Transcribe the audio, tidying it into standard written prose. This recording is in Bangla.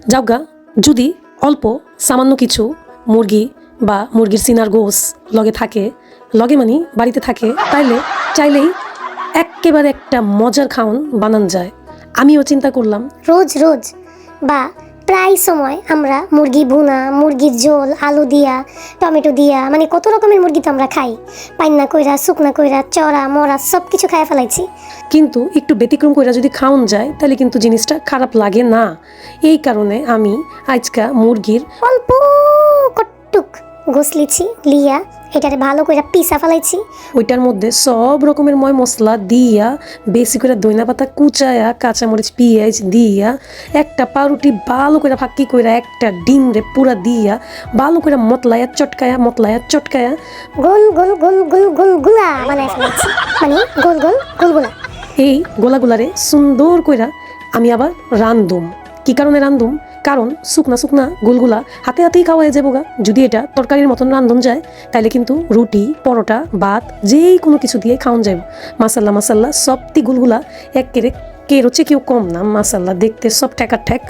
যাওগা যদি অল্প সামান্য কিছু মুরগি বা মুরগির সিনার গোস লগে থাকে, লগে মানে বাড়িতে থাকে, তাইলে চাইলেই এক্কেবারে একটা মজার খাওন বানান যায়। আমিও চিন্তা করলাম রোজ রোজ বা প্রায় সময় আমরা মুরগি ভুনা, মুরগির ঝোল, আলু দিয়া, টমেটো দিয়া, মানে কত রকমের মুরগি তো আমরা খাই। পাইন্না কইরা, শুকনা কইরা, চড়া মরা সব কিছু খাই ফেলাইছি। কিন্তু একটু ব্যতিক্রম করে যদি খাওন যায় তাহলে কিন্তু জিনিসটা খারাপ লাগে না। এই কারণে আমি আজকা মুরগির অল্প কটুক গোস লিছি, লিয়া এটারে ভালো করে পিসা ফেলাইছি। ওইটার মধ্যে সব রকমের ময় মশলা দিয়া, বেশি করে ধইনা পাতা কুচায়া, কাঁচামরিচ পেঁয়াজ দিয়া, একটা পাউরুটি ভালো করে ফাঁকি করে, একটা ডিম রে পুরা দিয়া ভালো করে মতলায়া চটকায়া গোল গোল গোল গোল গোল গুলা বানায় ফেলাইছি, মানে গোল গোল গোলগুলা। এই গোলাগুলারে সুন্দর কইরা আমি আবার রান্ধুম। কি কারণে রান্ধুম? কারণ শুকনা গোলগুলা হাতে হাতেই খাওয়া যাবো গা। যদি এটা তরকারির মতন রান্ধন যায় তাহলে কিন্তু রুটি, পরোটা, ভাত যেই কোনো কিছু দিয়ে খাওয়ান যাবে। মাসাল্লা সবটি গোলগুলা একেবারে কেউ কম না, মাসাল্লা দেখতে সব ঠেকা ঠেক।